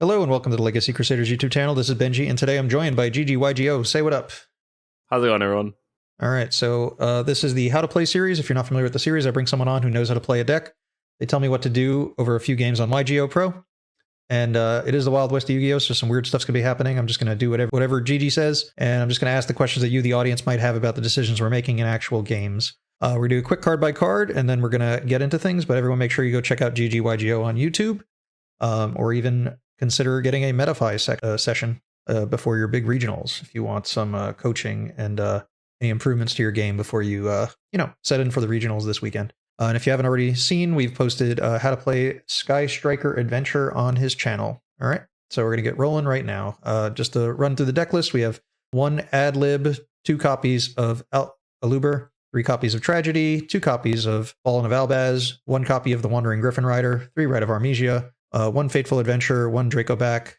Hello and welcome to the Legacy Crusaders YouTube channel. This is Benji, and today I'm joined by GGYGO. Say what up. How's it going, everyone? All right, so this is the How to Play series. If you're not familiar with the series, I bring someone on who knows how to play a deck. They tell me what to do over a few games on YGOPRO, and it is the Wild West of Yu-Gi-Oh, so some weird stuff's going to be happening. I'm just going to do whatever GG says, and I'm just going to ask the questions that you, the audience, might have about the decisions we're making in actual games. We're going to do a quick card by card, and then we're going to get into things, but everyone make sure you go check out GGYGO on YouTube, or even consider getting a MetaFi session before your big regionals if you want some coaching and any improvements to your game before you set in for the regionals this weekend. And if you haven't already seen, we've posted how to play Sky Striker Adventure on his channel. All right, so we're going to get rolling right now. Just to run through the deck list, we have 1 Ad Lib, 2 copies of Aluber, 3 copies of Tragedy, 2 copies of Fallen of Albaz, 1 copy of the Wandering Griffin Rider, 3 Rite of Armesia, 1 Fateful Adventure, 1 Dracoback,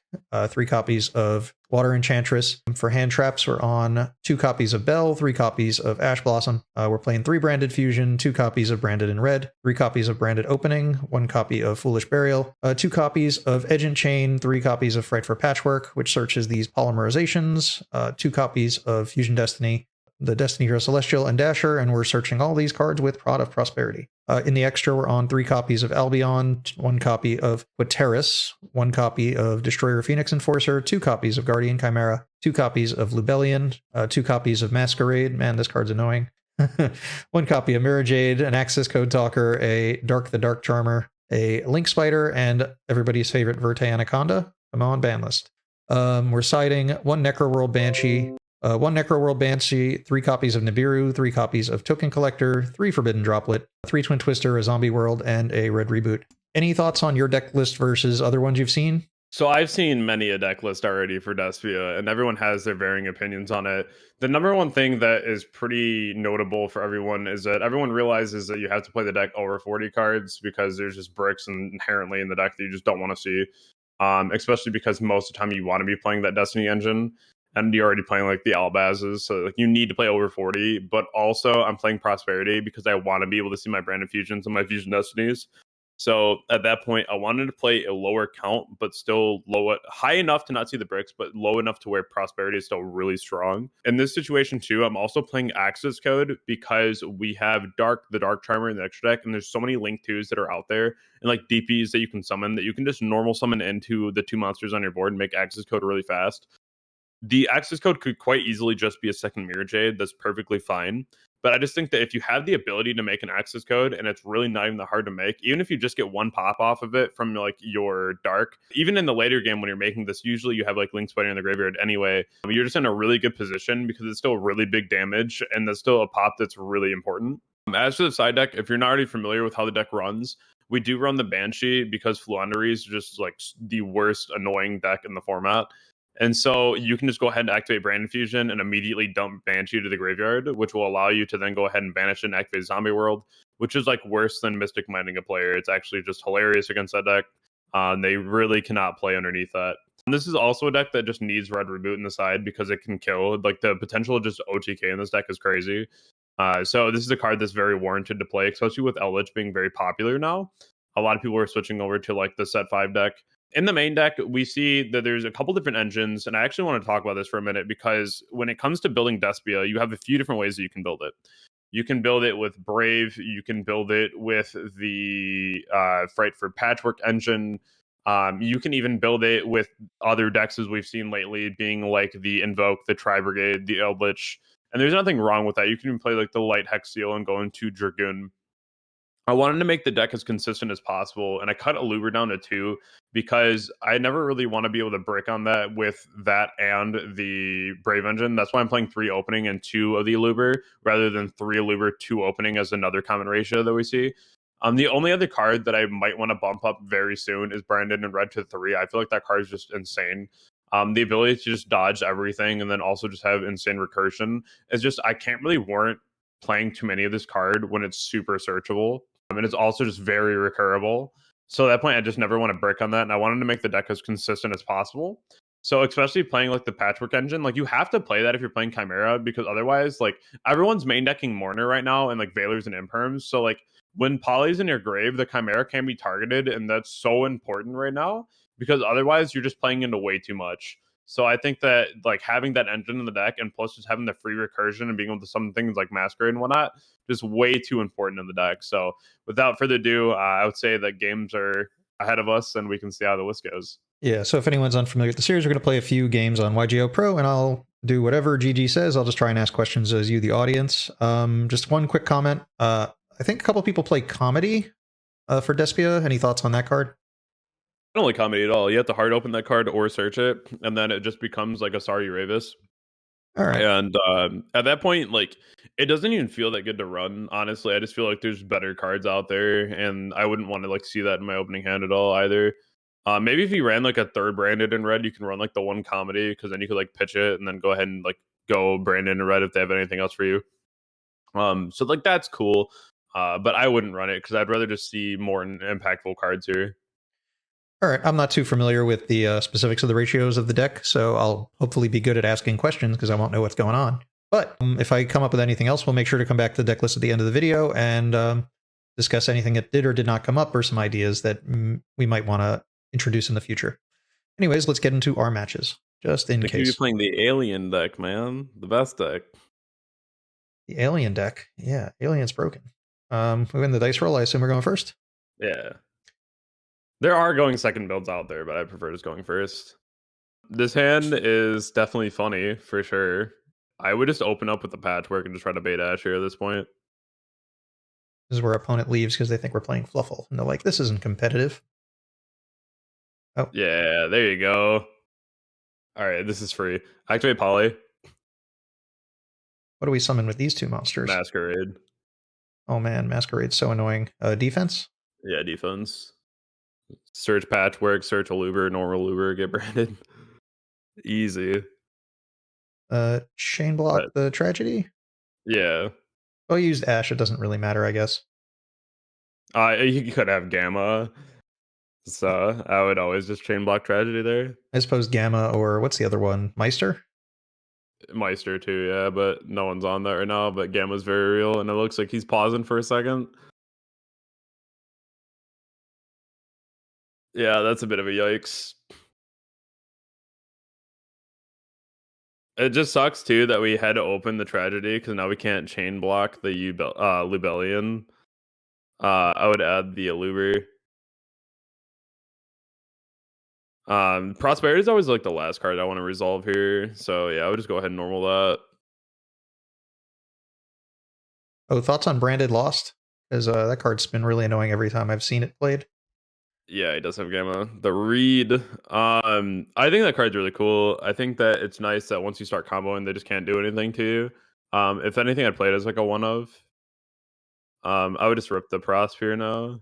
3 copies of Water Enchantress. For hand traps, we're on 2 copies of Bell, 3 copies of Ash Blossom. We're playing 3 Branded Fusion, 2 copies of Branded in Red, 3 copies of Branded Opening, 1 copy of Foolish Burial, 2 copies of Edge and Chain, 3 copies of Fright for Patchwork, which searches these polymerizations, 2 copies of Fusion Destiny, the Destiny Hero Celestial, and Dasher, and we're searching all these cards with Prod of Prosperity. In the extra, we're on 3 copies of Albion, 1 copy of Quaterus, 1 copy of Destroyer Phoenix Enforcer, 2 copies of Guardian Chimera, 2 copies of Lubellion, 2 copies of Masquerade. Man, this card's annoying. 1 copy of Mirror Jade, an Access Code Talker, a Dark the Dark Charmer, a Link Spider, and everybody's favorite Verte Anaconda. Come on, ban list. We're siding 1 Necroworld Banshee, 1 Necroworld Banshee, 3 copies of Nibiru, 3 copies of Token Collector, 3 Forbidden Droplet, 3 Twin Twister, a Zombie World, and a Red Reboot. Any thoughts on your deck list versus other ones you've seen? So I've seen many a deck list already for Despia, and everyone has their varying opinions on it. The number one thing that is pretty notable for everyone is that everyone realizes that you have to play the deck over 40 cards because there's just bricks inherently in the deck that you just don't want to see. Especially because most of the time you want to be playing that Destiny engine, and you're already playing like the Albazes, so like you need to play over 40. But also I'm playing Prosperity because I want to be able to see my Branded Fusions and my Fusion Destinies. So at that point, I wanted to play a lower count, but still high enough to not see the bricks, but low enough to where Prosperity is still really strong. In this situation too, I'm also playing Access Code because we have the Dark Charmer in the extra deck, and there's so many Link 2s that are out there, and like DPs that you can summon, that you can just normal summon into the 2 monsters on your board and make Access Code really fast. The Access Code could quite easily just be a second Mirror Jade. That's perfectly fine. But I just think that if you have the ability to make an Access Code, and it's really not even that hard to make, even if you just get 1 pop off of it from like your Dark, even in the later game when you're making this, usually you have like Link Spider in the graveyard anyway. You're just in a really good position because it's still really big damage, and that's still a pop that's really important. As for the side deck, if you're not already familiar with how the deck runs, we do run the Banshee because Fluandery is just like the worst annoying deck in the format. And so you can just go ahead and activate Branded Fusion and immediately dump Banshee to the graveyard, which will allow you to then go ahead and banish it and activate Zombie World, which is like worse than Mystic Minding a player. It's actually just hilarious against that deck. They really cannot play underneath that. And this is also a deck that just needs Red Reboot in the side because it can kill. Like the potential of just OTK in this deck is crazy. So this is a card that's very warranted to play, especially with Eldritch being very popular now. A lot of people are switching over to like the set 5 deck. In the main deck, we see that there's a couple different engines, and I actually want to talk about this for a minute because when it comes to building Despia, you have a few different ways that you can build it. You can build it with Brave, you can build it with the Fright for Patchwork engine, you can even build it with other decks as we've seen lately, being like the Invoke, the Tri-Brigade, the Eldritch, and there's nothing wrong with that. You can even play like the Light Hex Seal and go into Dragoon. I wanted to make the deck as consistent as possible, and I cut Aluber down to 2 because I never really want to be able to brick on that with that and the Brave Engine. That's why I'm playing 3 opening and 2 of the Aluber rather than 3 Aluber, 2 opening as another common ratio that we see. The only other card that I might want to bump up very soon is Branded in Red to 3. I feel like that card is just insane. The ability to just dodge everything and then also just have insane recursion is just, I can't really warrant playing too many of this card when it's super searchable. And it's also just very recurable. So at that point, I just never want to break on that. And I wanted to make the deck as consistent as possible. So especially playing like the Patchwork engine, like you have to play that if you're playing Chimera, because otherwise, like everyone's main decking Mourner right now and like Veilers and Imperms. So like when Poly's in your grave, the Chimera can be targeted, and that's so important right now. because otherwise you're just playing into way too much. So I think that like having that engine in the deck and plus just having the free recursion and being able to summon things like Masquerade and whatnot, just way too important in the deck. So without further ado, I would say that games are ahead of us and we can see how the list goes. Yeah, so if anyone's unfamiliar with the series, we're going to play a few games on YGOPRO, and I'll do whatever GG says. I'll just try and ask questions as you, the audience. Just one quick comment. I think a couple people play Comedy for Despia. Any thoughts on that card? I don't like Comedy at all. You have to hard open that card or search it, and then it just becomes like a Sorry Ravis. All right. And at that point, like, it doesn't even feel that good to run. Honestly, I just feel like there's better cards out there, and I wouldn't want to like see that in my opening hand at all either. Maybe if you ran like a third branded in red, you can run like the one Comedy because then you could like pitch it and then go ahead and like go branded in red if they have anything else for you. So like that's cool, but I wouldn't run it because I'd rather just see more impactful cards here. All right, I'm not too familiar with the specifics of the ratios of the deck, so I'll hopefully be good at asking questions because I won't know what's going on. But if I come up with anything else, we'll make sure to come back to the deck list at the end of the video and discuss anything that did or did not come up or some ideas that we might want to introduce in the future. Anyways, let's get into our matches, just in case. You're playing the Alien deck, man. The best deck. The Alien deck. Yeah, Alien's broken. We win the dice roll. I assume we're going first? Yeah. There are going second builds out there, but I prefer just going first. This hand is definitely funny, for sure. I would just open up with the patchwork and just try to bait Ash here at this point. This is where opponent leaves because they think we're playing Fluffle. And they're like, this isn't competitive. Oh. Yeah, there you go. All right, this is free. Activate Poly. What do we summon with these two monsters? Masquerade. Oh man, Masquerade's so annoying. Defense? Yeah, defense. Search Patchwork, search Aluber, normal Aluber, get branded. Easy. Chain block the tragedy? Yeah. Oh, you used Ash. It doesn't really matter, I guess. You could have Gamma. So I would always just chain block tragedy there. I suppose Gamma or what's the other one? Meister? Meister too, yeah, but no one's on that right now. But Gamma's very real, and it looks like he's pausing for a second. Yeah, that's a bit of a yikes. It just sucks too that we had to open the tragedy because now we can't chain block the Lubellion. I would add the Aluber. Prosperity is always like the last card I want to resolve here. So yeah, I would just go ahead and normal that. Oh, thoughts on Branded Lost? Because that card's been really annoying every time I've seen it played. Yeah, he does have Gamma. The Reed. I think that card's really cool. I think that it's nice that once you start comboing, they just can't do anything to you. If anything, I'd play it as like a one of. I would just rip the Prosper now.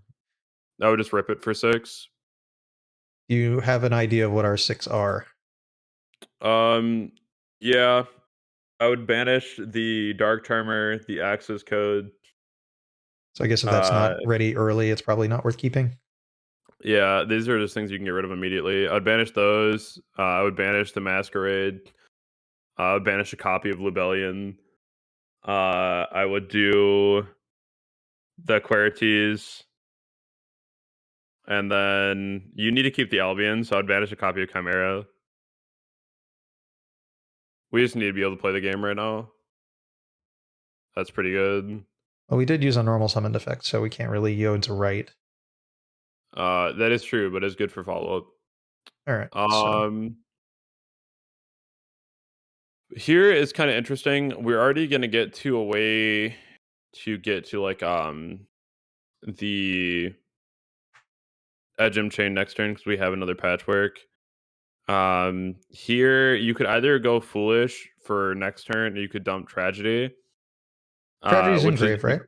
I would just rip it for 6. Do you have an idea of what our 6 are? Yeah. I would banish the Dark Charmer, the Access Code. So I guess if that's not ready early, it's probably not worth keeping. Yeah, these are just things you can get rid of immediately. I'd banish those. I would banish the Masquerade. I would banish a copy of Lubellion. I would do the Querites. And then you need to keep the Albion, so I'd banish a copy of Chimera. We just need to be able to play the game right now. That's pretty good. Well, we did use a normal summoned effect, so we can't really go into right. That is true, but it's good for follow-up. All right. Here is kind of interesting. We're already gonna get to a way to get to like the Edgem chain next turn because we have another patchwork. Here you could either go foolish for next turn, or you could dump tragedy. Tragedy's in grave, right?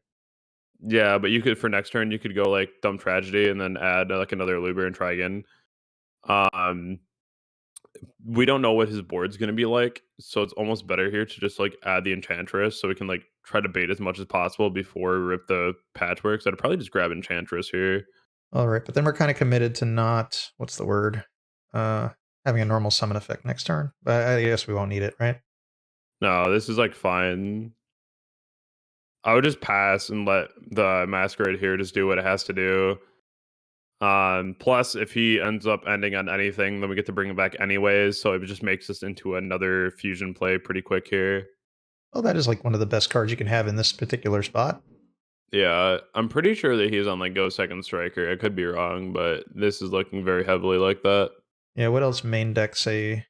Yeah, but you could for next turn you could go like dump tragedy and then add like another Luber and try again. We don't know what his board's gonna be like, so it's almost better here to just like add the Enchantress so we can like try to bait as much as possible before we rip the patchwork. So I'd probably just grab Enchantress here. All right, but then we're kind of committed to not what's the word? Having a normal summon effect next turn. But I guess we won't need it, right? No, this is like fine. I would just pass and let the Masquerade here just do what it has to do. Plus, if he ends up ending on anything, then we get to bring him back anyways. So it just makes us into another fusion play pretty quick here. Well, that is like one of the best cards you can have in this particular spot. Yeah, I'm pretty sure that he's on like Go Second Striker. I could be wrong, but this is looking very heavily like that. Yeah, what else main deck say?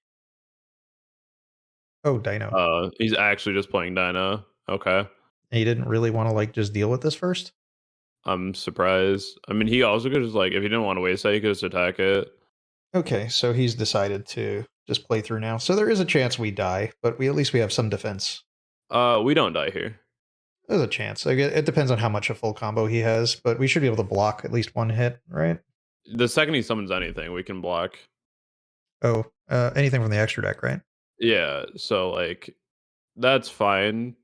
Oh, Dino. He's actually just playing Dino. Okay. And he didn't really want to like just deal with this first? I'm surprised. I mean, he also could just like, if he didn't want to waste that, he could just attack it. Okay, so he's decided to just play through now. So there is a chance we die, but at least we have some defense. We don't die here. There's a chance. Like, it depends on how much a full combo he has, but we should be able to block at least one hit, right? The second he summons anything, we can block. Oh, anything from the extra deck, right? Yeah, so like that's fine.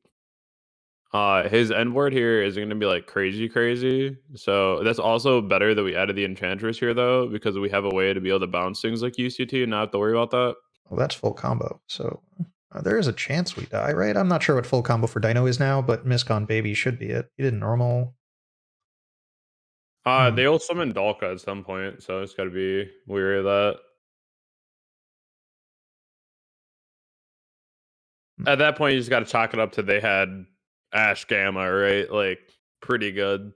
His end board here is going to be like crazy. So that's also better that we added the Enchantress here though, because we have a way to be able to bounce things like UCT and not have to worry about that. Well, that's full combo. So there is a chance we die, right? I'm not sure what full combo for Dino is now, but Miscon Baby should be it. He did normal. They will summon Dalka at some point, so it's got to be wary of that. At that point, you just got to chalk it up to they had Ash Gamma, right? Like pretty good.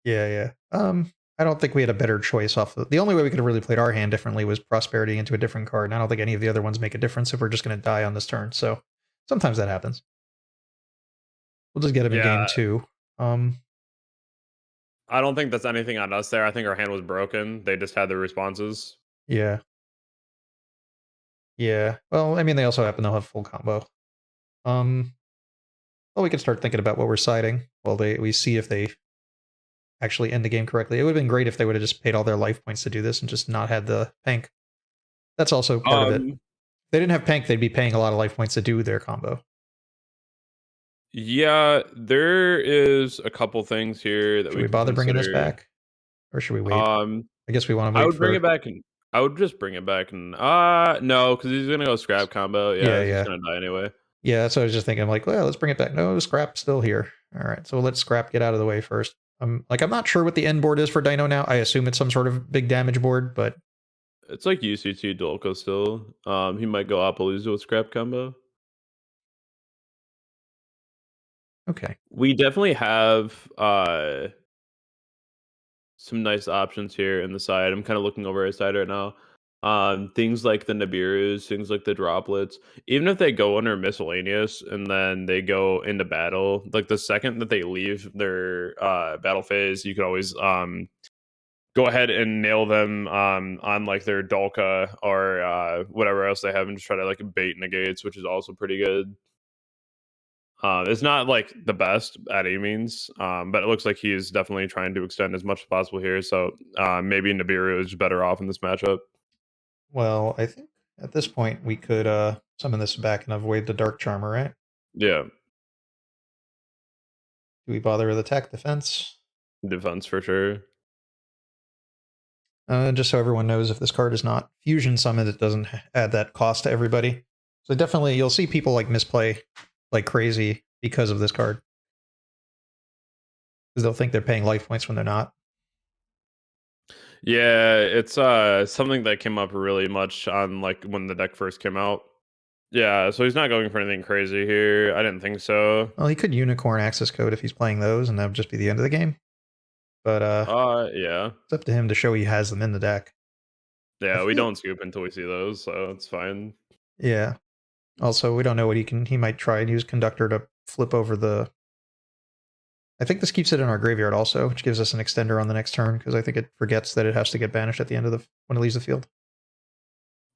Yeah. I don't think we had a better choice off the only way we could have really played our hand differently was Prosperity into a different card. And I don't think any of the other ones make a difference if we're just going to die on this turn. So sometimes that happens. We'll just get him in game 2. I don't think that's anything on us there. I think our hand was broken. They just had the responses. Yeah. Well, I mean, they also happen to have full combo. Well, we can start thinking about what we're siding while we see if they actually end the game correctly. It would have been great if they would have just paid all their life points to do this and just not had the Pank. That's also part of it. If they didn't have Pank, they'd be paying a lot of life points to do their combo. Yeah, there is a couple things here that should we bother bringing this back, or should we wait? I guess we want to wait. I would bring it back, and I would just bring it back, and no, because he's gonna go scrap combo. Yeah, he's gonna die anyway. Yeah, so I was just thinking, like, well, let's bring it back. No, scrap's still here. All right, so let's scrap get out of the way first. I'm not sure what the end board is for Dino now. I assume it's some sort of big damage board, but it's like UCT Dolko still. He might go Appaloosa with scrap combo. Okay. We definitely have some nice options here in the side. I'm kind of looking over his side right now. Things like the Nibirus, things like the droplets, even if they go under miscellaneous and then they go into battle, like the second that they leave their battle phase, you can always go ahead and nail them on like their Dolka or whatever else they have and just try to like bait negates, which is also pretty good. It's not like the best at any means, but it looks like he is definitely trying to extend as much as possible here. So maybe Nibiru is better off in this matchup. Well, I think at this point we could summon this back and avoid the Dark Charmer, right? Yeah. Do we bother with attack defense? Defense for sure. Just so everyone knows, if this card is not fusion summoned, it doesn't add that cost to everybody. So definitely you'll see people like misplay like crazy because of this card. Because they'll think they're paying life points when they're not. Yeah, it's something that came up really much on like when the deck first came out. Yeah, so he's not going for anything crazy here. I didn't think so. Well, he could unicorn access code if he's playing those, and that would just be the end of the game. But yeah, it's up to him to show he has them in the deck. Yeah, we don't scoop until we see those, so it's fine. Yeah. Also, we don't know what he might try and use Conductor to flip over the... I think this keeps it in our graveyard also, which gives us an extender on the next turn, because I think it forgets that it has to get banished at the end of when it leaves the field.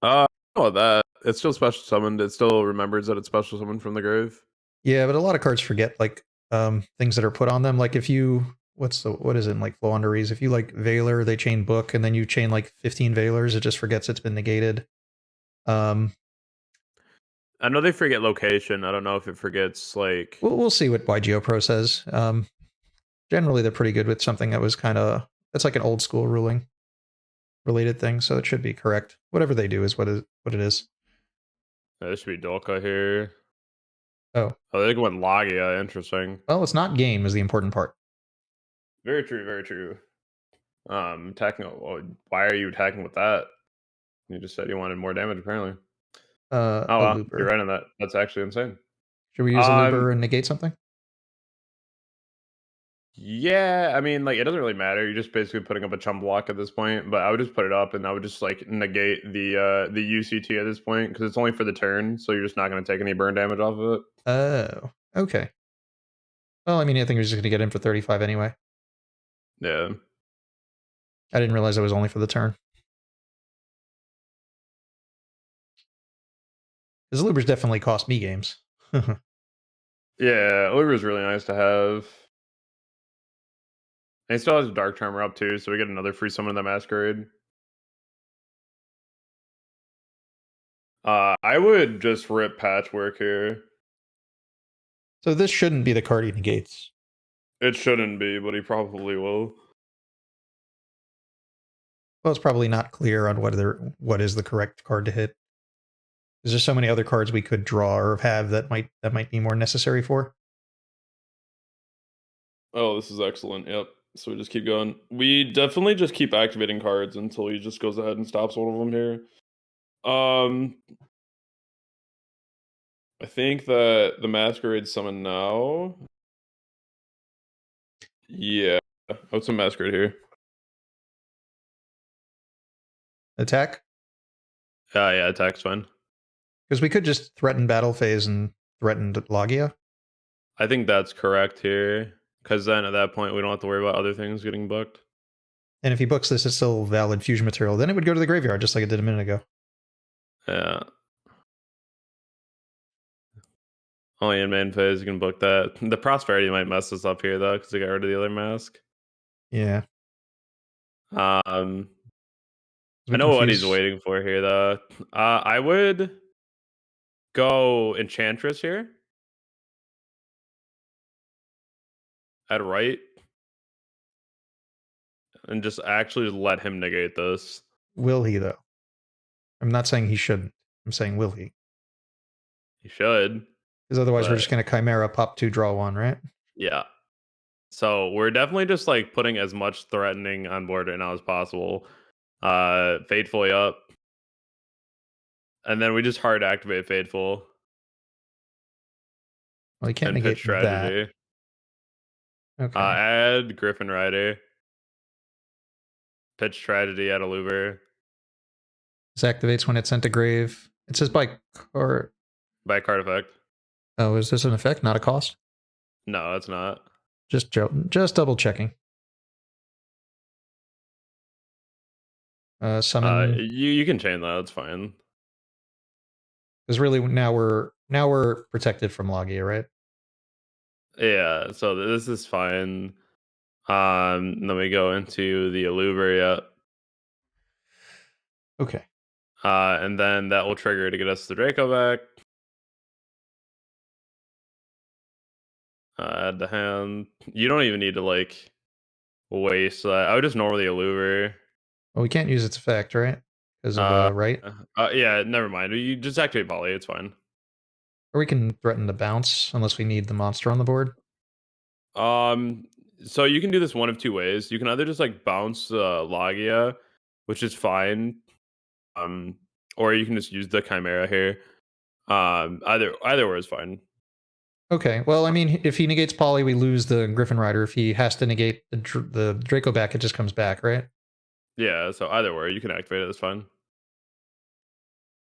That it's still special summoned. It still remembers that it's special summoned from the grave. Yeah, but a lot of cards forget like things that are put on them. Like if you what is it in like Floanderies? If you like Valor, they chain Book, and then you chain like 15 Valors, it just forgets it's been negated. I know they forget location. I don't know if it forgets like. We'll see what YGOPRO says. Generally, they're pretty good with something that was kind of it's like an old school ruling related thing, so it should be correct. Whatever they do is what it is. There should be Dolka here. Oh, they went Logia. Interesting. Well, it's not game is the important part. Very true. Very true. Attacking. Why are you attacking with that? You just said you wanted more damage, apparently. Oh A wow, you're looper. right on that. That's actually insane. Should we use a looper and negate something? Yeah, I mean, like, it doesn't really matter. You're just basically putting up a chump block at this point. But I would just put it up, and I would just like negate the UCT at this point because it's only for the turn, so you're just not going to take any burn damage off of it. Oh, okay. Well, I mean, I think we're just going to get in for 35 anyway. Yeah. I didn't realize it was only for the turn. Because loopers definitely cost me games. Yeah, Oliver is really nice to have. And he still has a Dark Charmer up too, so we get another free summon of the Masquerade. I would just rip Patchwork here. So this shouldn't be the card he negates. It shouldn't be, but he probably will. Well, it's probably not clear on what is the correct card to hit. There's just so many other cards we could draw or have that might be more necessary for. Oh, this is excellent. Yep. So we just keep going. We definitely just keep activating cards until he just goes ahead and stops one of them here. I think that the Masquerade summon now. Yeah. What's a Masquerade here? Attack? Yeah, attack's fine. Because we could just threaten battle phase and threaten Logia. I think that's correct here. Because then at that point, we don't have to worry about other things getting booked. And if he books this, it's still valid fusion material. Then it would go to the graveyard, just like it did a minute ago. Yeah. Only in main phase you can book that. The Prosperity might mess us up here, though, because we got rid of the other mask. Yeah. I know what he's waiting for here, though. I would go Enchantress here. At right. And just actually let him negate this. Will he, though? I'm not saying he shouldn't. I'm saying will he? He should. Because otherwise we're just going to Chimera, pop 2, draw 1, right? Yeah. So we're definitely just like putting as much threatening on board right now as possible. Fatefully up. And then we just hard activate Fateful. Well, he can't and negate pitch Tragedy. That. Okay. Add Griffin Rider. Pitch Tragedy, add a Luber. This activates when it's sent to grave. It says by card. By card effect. Oh, is this an effect, not a cost? No, it's not. Just double checking. Summon. You can chain that. That's fine. Because really now we're protected from Logia, right? Yeah. So this is fine. Then we go into the Alluver. Yeah. Okay. And then that will trigger to get us the Draco back. Add the hand. You don't even need to like waste that. I would just normally Alluver. Well, we can't use its effect, right? Because of right? Yeah, never mind. You just activate Poly. It's fine. Or we can threaten the bounce unless we need the monster on the board. So you can do this one of two ways. You can either just like bounce Logia, which is fine. Or you can just use the Chimera here. Either way is fine. Okay. Well, I mean, if he negates Poly, we lose the Griffin Rider. If he has to negate the Draco back, it just comes back, right? Yeah. So either way, you can activate it. It's fine.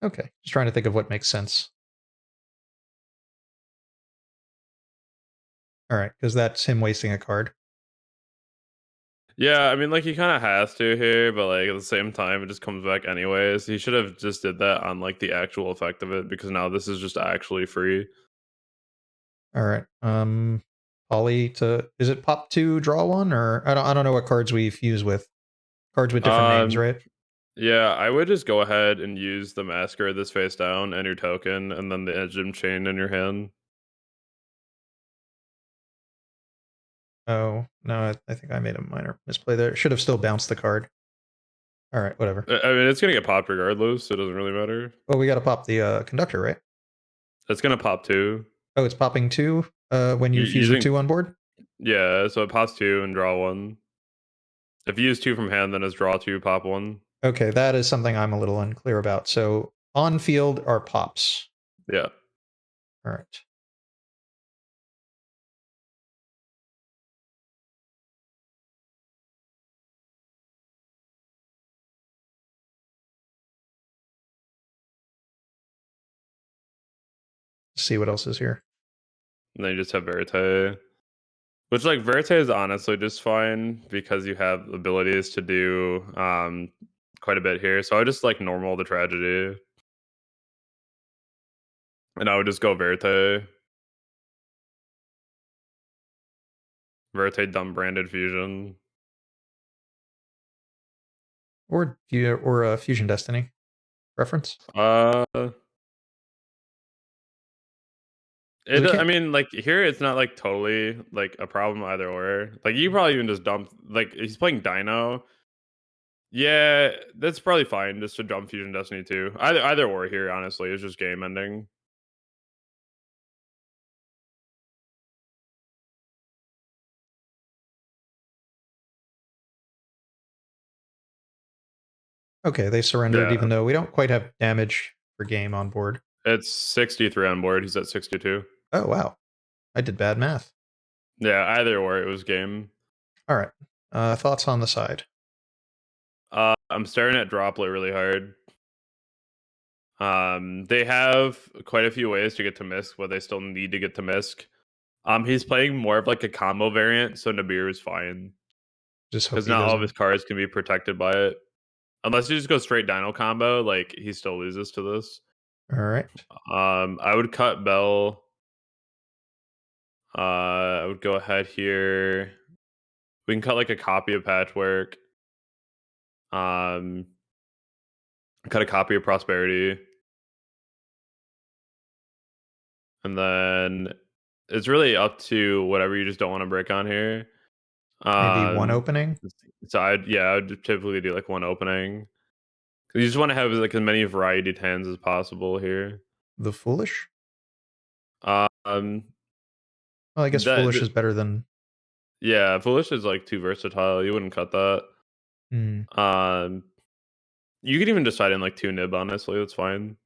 Okay. Just trying to think of what makes sense. All right, because that's him wasting a card. Yeah, I mean, like he kind of has to here, but like at the same time, it just comes back anyways. He should have just did that on like the actual effect of it because now this is just actually free. All right. Poly to is it pop 2, draw 1, or I don't know what cards we fuse with. Cards with different names, right? Yeah, I would just go ahead and use the Masquerade this face down and your token, and then the Edgem Chain in your hand. Oh, no, I think I made a minor misplay there. Should have still bounced the card. All right, whatever. I mean, it's going to get popped regardless, so it doesn't really matter. Well, we got to pop the conductor, right? It's going to pop 2. Oh, it's popping 2 when you fuse with 2 on board? Yeah, so it pops 2 and draw 1. If you use 2 from hand, then it's draw 2, pop 1. Okay, that is something I'm a little unclear about. So on field are pops. Yeah. All right. Let's see what else is here. And then you just have Verite. Which, like, Verite is honestly just fine because you have abilities to do quite a bit here. So I just like normal the tragedy. And I would just go Verite. Verite dumb branded fusion. Or Fusion Destiny reference. I mean, like, here it's not like totally like a problem either or. Like, you probably even just dump, like, he's playing Dino. Yeah, that's probably fine just to dump Fusion Destiny too. Either or here, honestly, it's just game ending. Okay, they surrendered Yeah. even though we don't quite have damage per game on board. It's 63 on board. He's at 62. Oh, wow. I did bad math. Yeah, either or, it was game. All right. Thoughts on the side? I'm staring at Droplet really hard. They have quite a few ways to get to Misk, but they still need to get to Misk. He's playing more of like a combo variant, so Nabir is fine. Just hope Because he not all of doesn't. his cards can be protected by it. Unless you just go straight Dino combo, like, he still loses to this. All right. I would cut Bell. I would go ahead here. We can cut like a copy of Patchwork. Cut a copy of Prosperity. And then it's really up to whatever you just don't want to break on here. Maybe one opening? So I'd typically do like one opening. You just want to have like as many variety hands as possible here. The Foolish? Um, Well, I guess Foolish is better than... Yeah, Foolish is like too versatile. You wouldn't cut that. Hmm. You could even decide in like 2 nib, honestly. That's fine.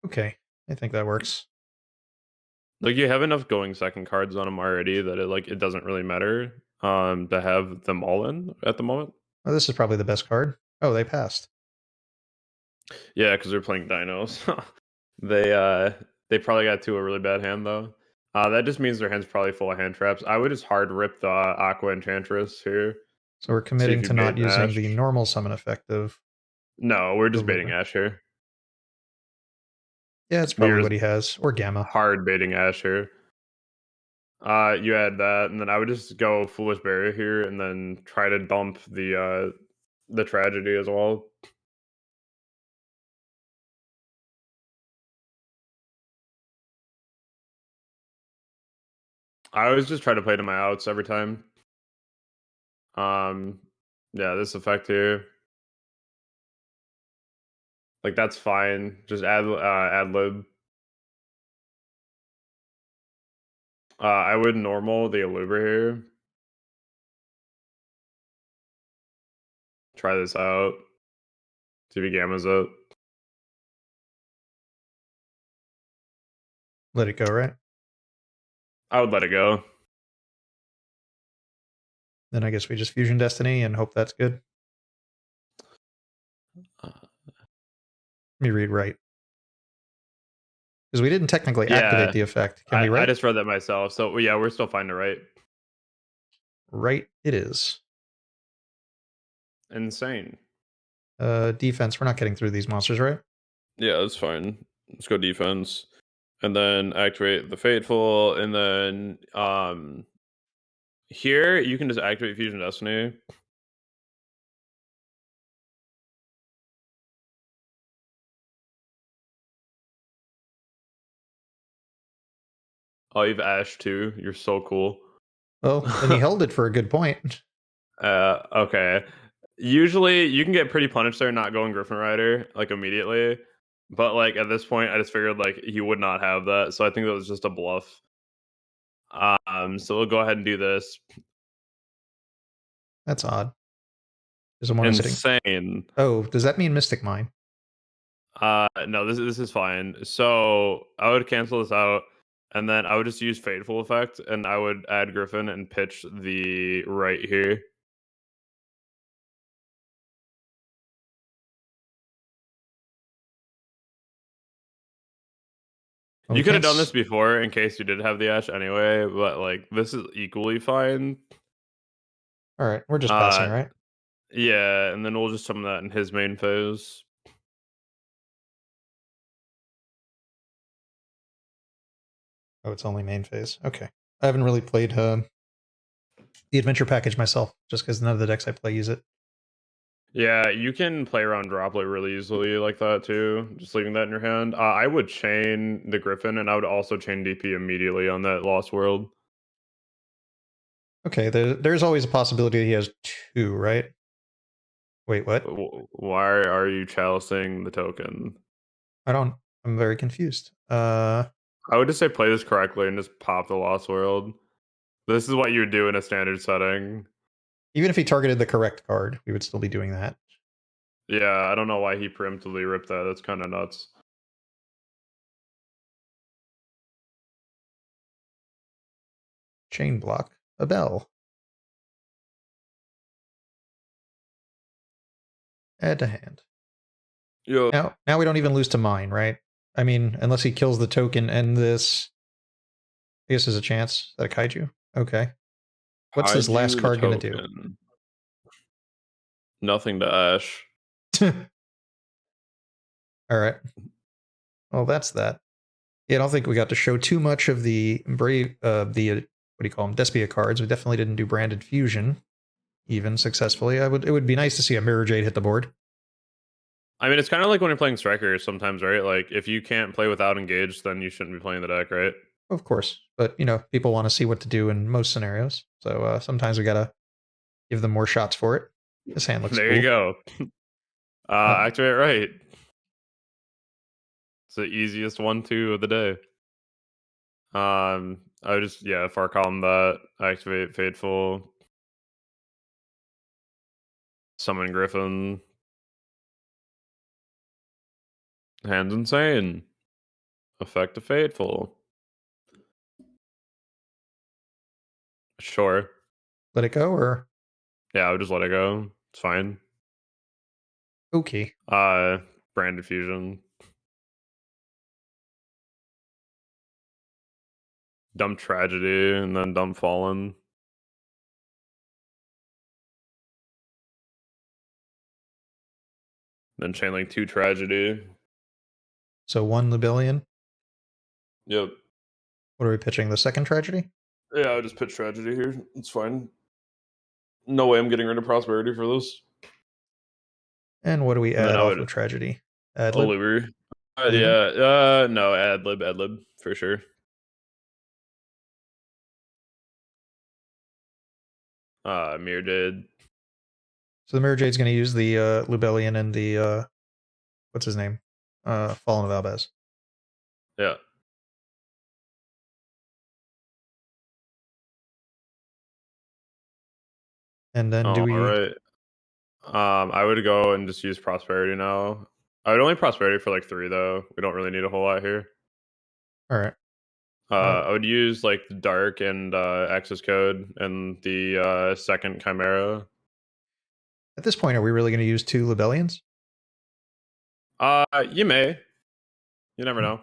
Okay, I think that works. Like, you have enough going second cards on them already that it doesn't really matter to have them all in at the moment. Oh, this is probably the best card. Oh, they passed. Yeah, because they're playing dinos. They probably got to a really bad hand though. That just means their hand's probably full of hand traps. I would just hard rip the Aqua Enchantress here. So we're committing to not using the normal summon effect of... No, we're just baiting Ash here. Yeah, it's probably what he has. Or Gamma. Hard baiting Ash here. You add that, and then I would just go Foolish Barrier here, and then try to dump the Tragedy as well. I always just try to play to my outs every time. Yeah, this effect here, like, that's fine. Just ad lib. I would normal the Eluber here. Try this out. See if he gammas it. Let it go, right? I would let it go. Then I guess we just Fusion Destiny and hope that's good. Let me read right. Because we didn't technically activate the effect. Can we write? I just read that myself. So, yeah, we're still fine to write. Right it is. Insane. Defense. We're not getting through these monsters, right? Yeah, that's fine. Let's go defense. And then activate the Fateful. And then here you can just activate Fusion Destiny. Oh, you've Ash too. You're so cool. Well, then he held it for a good point. Okay. Usually you can get pretty punished there not going Griffin Rider like immediately. But like at this point I just figured like he would not have that. So I think that was just a bluff. So we'll go ahead and do this. That's odd. Is the one I'm hitting? Insane. Oh, does that mean Mystic Mine? No, this is fine. So I would cancel this out, and then I would just use Fateful Effect, and I would add Griffin and pitch the right here. Well, we You could have can't. done this before in case you did have the Ash anyway, but like this is equally fine. All right, we're just passing, right? Yeah, and then we'll just summon that in his main phase. Oh, it's only main phase. Okay. I haven't really played the adventure package myself, just because none of the decks I play use it. Yeah, you can play around Droplet really easily like that too, just leaving that in your hand. I would chain the Griffin, and I would also chain DP immediately on that Lost World. Okay, there's always a possibility that he has two, right? Wait, what? Why are you chalicing the token? I'm very confused. I would just say play this correctly and just pop the Lost World. This is what you would do in a standard setting. Even if he targeted the correct card, we would still be doing that. Yeah, I don't know why he preemptively ripped that. That's kind of nuts. Chain block, a bell. Add to hand. Yep. Now we don't even lose to mine, right? I mean, unless he kills the token and this. I guess there's a chance. Is that a kaiju? Okay. What's this last card going to do? Nothing to Ash. All right. Well, that's that. Yeah, I don't think we got to show too much of the brave, what do you call them, Despia cards. We definitely didn't do Branded Fusion even successfully. It would be nice to see a Mirror Jade hit the board. I mean, it's kind of like when you're playing Strikers sometimes, right? Like, if you can't play without Engage, then you shouldn't be playing the deck, right? Of course, but people want to see what to do in most scenarios, so sometimes we gotta give them more shots for it. This hand looks there cool. You go. Activate right. It's the easiest 1-2 of the day. I would just far column that, activate Fateful, summon Griffin. Hand's insane. Effect of Fateful. Sure. Let it go, or Yeah, I would just let it go. It's fine. okay. Branded Fusion. Dump Tragedy, and then Dump Fallen. Then Chainlink 2 Tragedy. So 1 Libellion. Yep. What are we pitching? The second tragedy? Yeah, I would just pitch Tragedy here. It's fine. No way I'm getting rid of Prosperity for this. And what do we add off of tragedy? Adlib? Oliver. No, Adlib, for sure. Mirror Jade. So the Mirror Jade's going to use the Lubellion and the what's his name? Fallen of Albaz. Yeah. And then do we? All right. I would go and just use Prosperity now. I would only Prosperity for like 3 though. We don't really need a whole lot here. All right. I would use like the Dark and Access Code and the second Chimera. At this point, are we really going to use 2 Libellions? You may. You never know.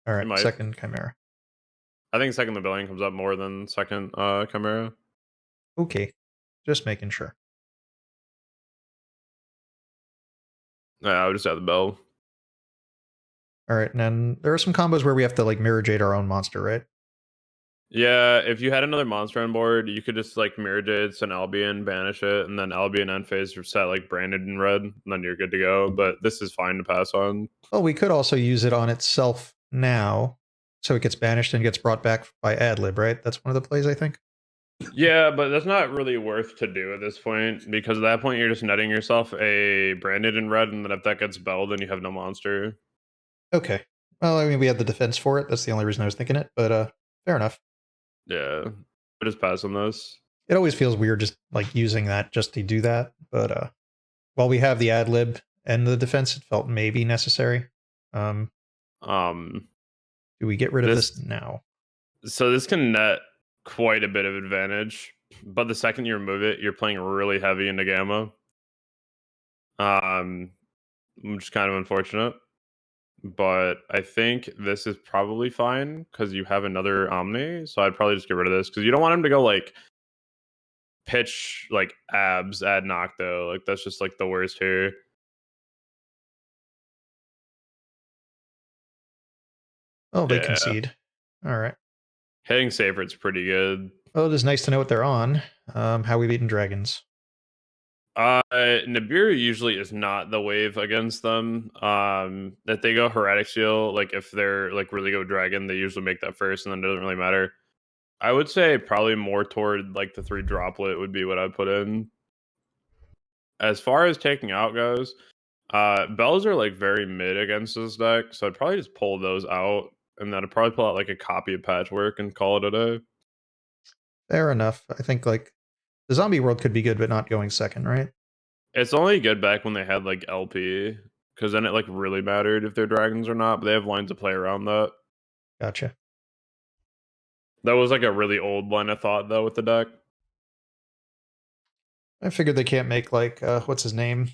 All right, second Chimera. I think second Libellion comes up more than second Chimera. Okay, just making sure. Yeah, I would just add the bell. All right, and then there are some combos where we have to like Mirror Jade our own monster, right? Yeah, if you had another monster on board, you could just like Mirror Jade, send Albion, banish it, and then Albion end phase set like Branded in red, and then you're good to go. But this is fine to pass on. Well, we could also use it on itself now, so it gets banished and gets brought back by Adlib, right? That's one of the plays, I think. Yeah, but that's not really worth to do at this point, because at that point you're just netting yourself a Branded in red, and then if that gets belled, then you have no monster. Okay. Well, I mean, we had the defense for it. That's the only reason I was thinking it, but fair enough. Yeah, I just pass on this. It always feels weird just like using that just to do that, but while we have the ad lib and the defense, it felt maybe necessary. Do we get rid of this now? So this can net quite a bit of advantage, but the second you remove it, you're playing really heavy into gamma. Which is kind of unfortunate. But I think this is probably fine because you have another Omni. So I'd probably just get rid of this because you don't want him to go like pitch like abs ad Nocto. Like that's just like the worst here. Oh, they concede. All right. Hitting Saber's pretty good. Oh, it is nice to know what they're on. How we beaten dragons. Nibiru usually is not the wave against them. If they go Heretic Seal, like if they're like really go dragon, they usually make that first, and then it doesn't really matter. I would say probably more toward like the 3 droplet would be what I'd put in. As far as taking out goes, bells are like very mid against this deck, so I'd probably just pull those out, and then I'd probably pull out like a copy of Patchwork and call it a day. Fair enough. I think like the zombie world could be good, but not going second, right? It's only good back when they had like LP, because then it like really mattered if they're dragons or not. But they have lines to play around that. Gotcha. That was like a really old line of thought though with the deck. I figured they can't make like what's his name,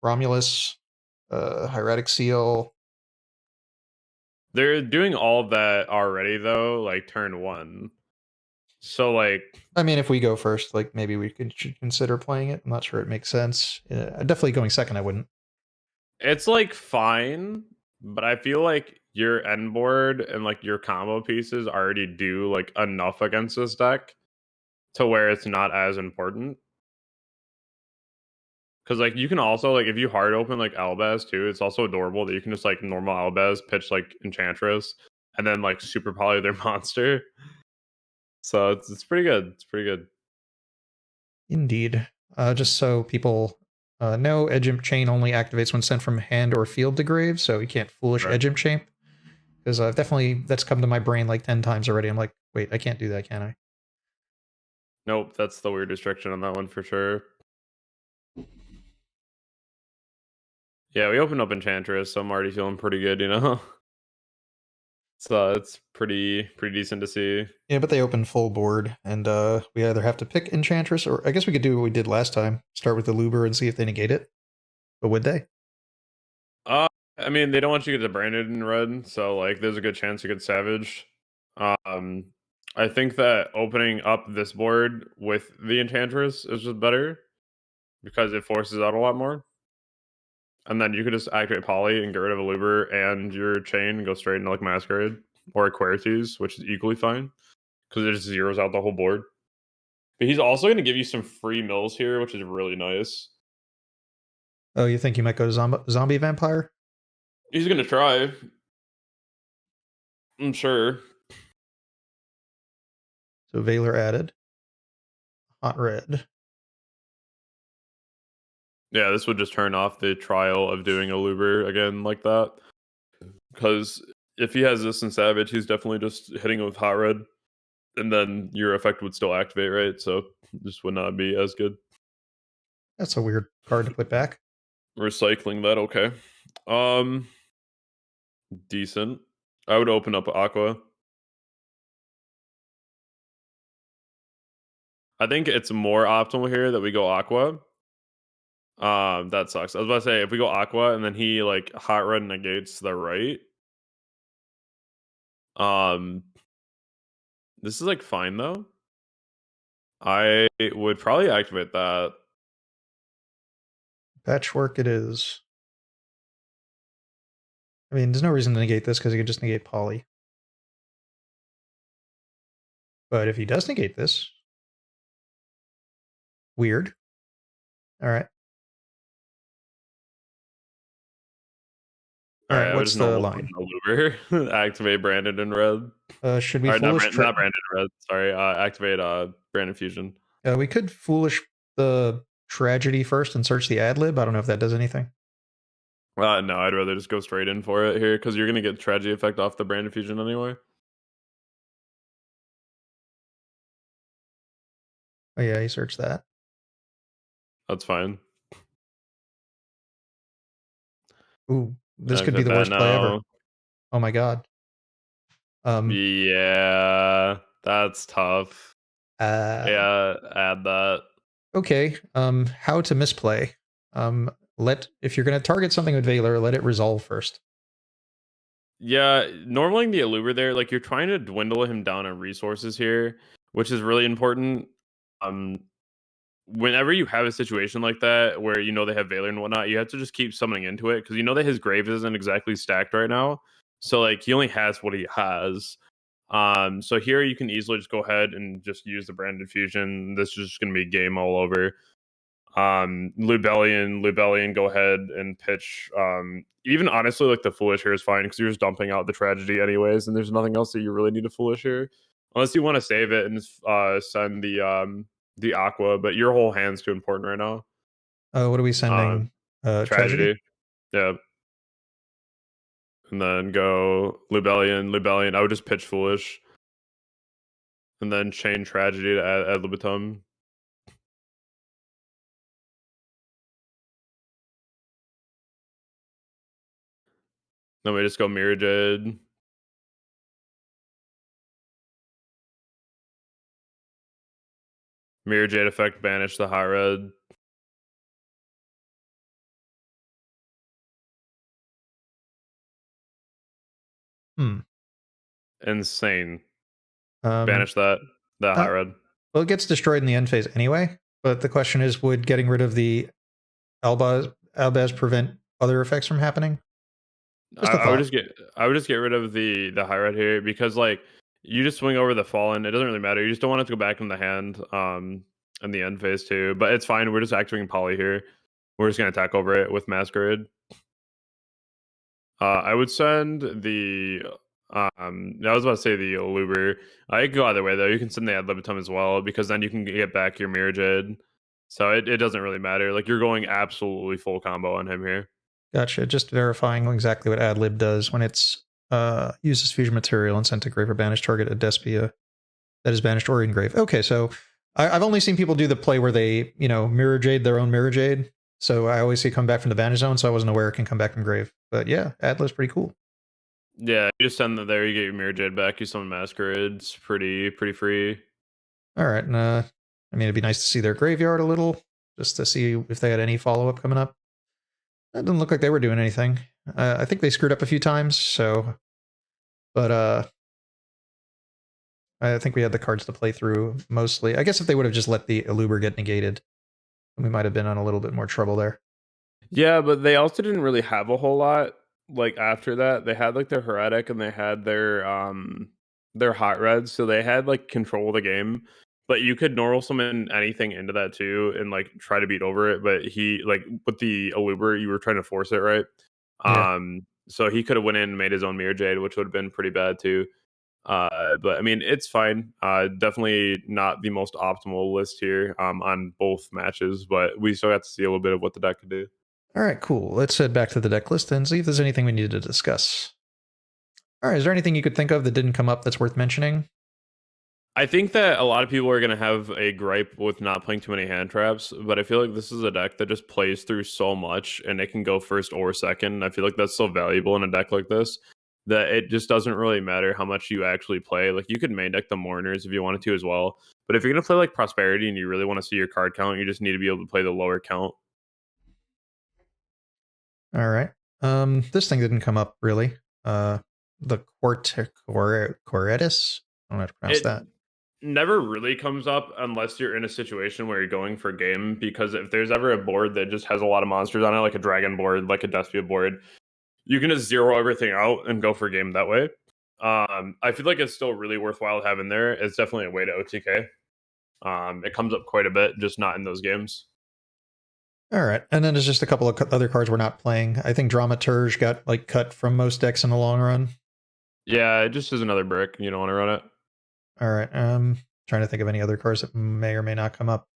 Romulus, Hieratic Seal. They're doing all of that already though, like turn 1. So like, I mean, if we go first, like maybe we should consider playing it. I'm not sure it makes sense. Definitely going second, I wouldn't. it's like fine, but I feel like your end board and like your combo pieces already do like enough against this deck to where it's not as important. Because like you can also like if you hard open like Albaz too, it's also adorable that you can just like normal Albaz pitch like Enchantress and then like super poly their monster. So it's pretty good. It's pretty good. Indeed. Just so people know, Edge Imp Chain only activates when sent from hand or field to grave, so you can't foolish Right. Edge Imp Chain. Because that's come to my brain like 10 times already. I'm like, wait, I can't do that, can I? Nope, that's the weird restriction on that one for sure. Yeah, we opened up Enchantress, so I'm already feeling pretty good, you know? So it's pretty decent to see. Yeah, but they open full board, and we either have to pick Enchantress, or I guess we could do what we did last time. Start with the Luber and see if they negate it. But would they? I mean, they don't want you to get the Branded in red, so like there's a good chance you get Savage. I think that opening up this board with the Enchantress is just better because it forces out a lot more. And then you could just activate Poly and get rid of a Luber and your chain and go straight into like Masquerade or Aquarius, which is equally fine because it just zeroes out the whole board. But he's also going to give you some free mills here, which is really nice. Oh, you think you might go zombie vampire? He's going to try. I'm sure. So Valor added. Hot red. Yeah, this would just turn off the trial of doing a Luber again like that. Because if he has this in Savage, he's definitely just hitting it with Hot Red. And then your effect would still activate, right? So this would not be as good. That's a weird card to put back. Recycling that, okay. Decent. I would open up Aqua. I think it's more optimal here that we go Aqua. That sucks. I was about to say if we go Aqua and then he like Hot Red negates the right. This is like fine though. I would probably activate that. Patchwork it is. I mean, there's no reason to negate this because he could just negate Poly. But if he does negate this, weird. All right. All right, I would what's just the normal line? Luber. Activate Branded in red. Should we Or not, foolish? not Branded in red. Sorry. Activate Branded Fusion. We could foolish the tragedy first and search the ad lib. I don't know if that does anything. No, I'd rather just go straight in for it here because you're gonna get tragedy effect off the Branded Fusion anyway. Oh yeah, he searched that. That's fine. Ooh, this could be Exit the that worst play ever. now. Oh my god. Yeah, that's tough. Uh, Yeah, add that. okay. How to misplay. If you're gonna target something with Valor, let it resolve first. Yeah, normaling the Eluber there, like you're trying to dwindle him down on resources here, which is really important. Um, Whenever you have a situation like that where you know they have Valor and whatnot, you have to just keep summoning into it because you know that his grave isn't exactly stacked right now. So like he only has what he has. So here you can easily just go ahead and just use the Branded Fusion. This is just gonna be game all over. Lubellion, go ahead and pitch. Even honestly, like the Foolish here is fine because you're just dumping out the Tragedy anyways, and there's nothing else that you really need to Foolish here, unless you want to save it and send the Aqua. But your whole hand's too important right now. What are we sending? Tragedy? Tragedy, yeah, and then go Lubellion. I would just pitch Foolish, and then chain Tragedy to add Libitum. Then we just go Mirror Jade. Mirror Jade effect, banish the high red. Hmm. Insane. Um, Banish that high uh, red. well, it gets destroyed in the end phase anyway, but the question is, would getting rid of the Albaz prevent other effects from happening? Just a I would thought. just get rid of the high red here because like you just swing over the fallen. It doesn't really matter. You just don't want it to go back in the hand in the end phase too. But it's fine. We're just activating Poly here. We're just gonna attack over it with Masquerade. I would send the I was about to say the Luber. I could go either way though. You can send the Ad Libitum as well because then you can get back your Mirror Jade. So it doesn't really matter. Like you're going absolutely full combo on him here. Gotcha. Just verifying exactly what adlib does when it's uses fusion material and sent to grave or banished target a Despia that is banished or engrave. Okay, so I've only seen people do the play where they, mirror jade their own mirror jade. So I always see it come back from the banish zone, so I wasn't aware it can come back from grave. But yeah, adlib's pretty cool. Yeah, you just send that there. You get your Mirror Jade back. You summon Masquerades. Pretty free. All right, and I mean, it'd be nice to see their graveyard a little, just to see if they had any follow up coming up. That didn't look like they were doing anything. I think they screwed up a few times, so, but I think we had the cards to play through mostly. I guess if they would have just let the Eluber get negated, we might have been on a little bit more trouble there. Yeah, but they also didn't really have a whole lot. Like after that, they had like their Heretic and they had their Hot Reds, so they had like control of the game. But you could normal summon anything into that too and like try to beat over it. But he like with the Eluber, you were trying to force it, right? Yeah. So he could have went in and made his own Mirror Jade, which would have been pretty bad too. But I mean, it's fine. Definitely not the most optimal list here on both matches, but we still got to see a little bit of what the deck could do. All right, cool. Let's head back to the deck list and see if there's anything we needed to discuss. All right, is there anything you could think of that didn't come up that's worth mentioning? I think that a lot of people are going to have a gripe with not playing too many hand traps, but I feel like this is a deck that just plays through so much and it can go first or second. I feel like that's so valuable in a deck like this that it just doesn't really matter how much you actually play. Like you could main deck the Mourners if you wanted to as well. But if you're going to play like Prosperity and you really want to see your card count, you just need to be able to play the lower count. All right. This thing didn't come up really. The Quaretus. I don't know how to pronounce It that. never really comes up unless you're in a situation where you're going for game, because if there's ever a board that just has a lot of monsters on it, like a dragon board, like a Despia board, you can just zero everything out and go for game that way. I feel like it's still really worthwhile having there. It's definitely a way to OTK. It comes up quite a bit, just not in those games. All right, and then there's just a couple of other cards we're not playing. I think Dramaturge got like cut from most decks in the long run. Yeah, it just is another brick. You don't want to run it. All right, trying to think of any other cards that may or may not come up.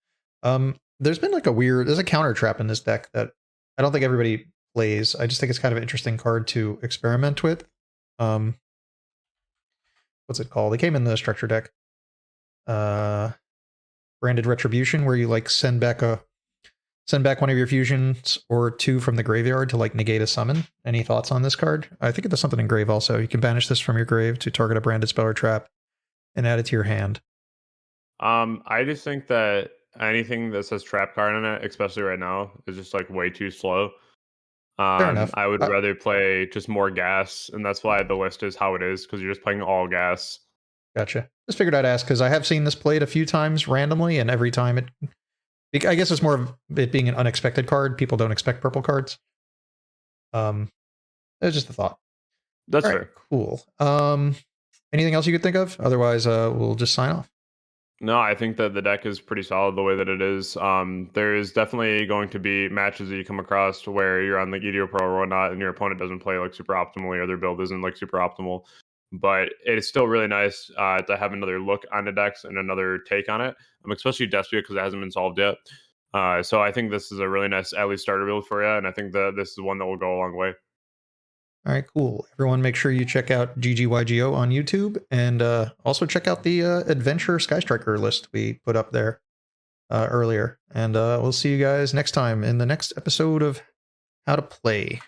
There's been like there's a counter trap in this deck that I don't think everybody plays. I just think it's kind of an interesting card to experiment with. What's it called? It came in the structure deck. Branded Retribution, where you like send back Send back one of your fusions or 2 from the graveyard to like negate a summon. Any thoughts on this card? I think it does something in grave also. You can banish this from your grave to target a branded spell or trap and add it to your hand. I just think that anything that says trap card in it, especially right now, is just like way too slow. Fair enough. I would rather play just more gas, and that's why the list is how it is, because you're just playing all gas. Gotcha. Just figured I'd ask because I have seen this played a few times randomly, and every time I guess it's more of it being an unexpected card. People don't expect purple cards. It was just a thought. That's All fair. right, cool. Anything else you could think of? Otherwise, we'll just sign off. No, I think that the deck is pretty solid the way that it is. There is definitely going to be matches that you come across where you're on like Yugioh or whatnot, and your opponent doesn't play like super optimally, or their build isn't like super optimal. But it's still really nice to have another look on the decks and another take on it, especially Despia because it hasn't been solved yet. So I think this is a really nice at least starter build for you, and I think that this is one that will go a long way. All right, cool. Everyone, make sure you check out GGYGO on YouTube, and also check out the Adventure Sky Striker list we put up there earlier. And we'll see you guys next time in the next episode of How to Play.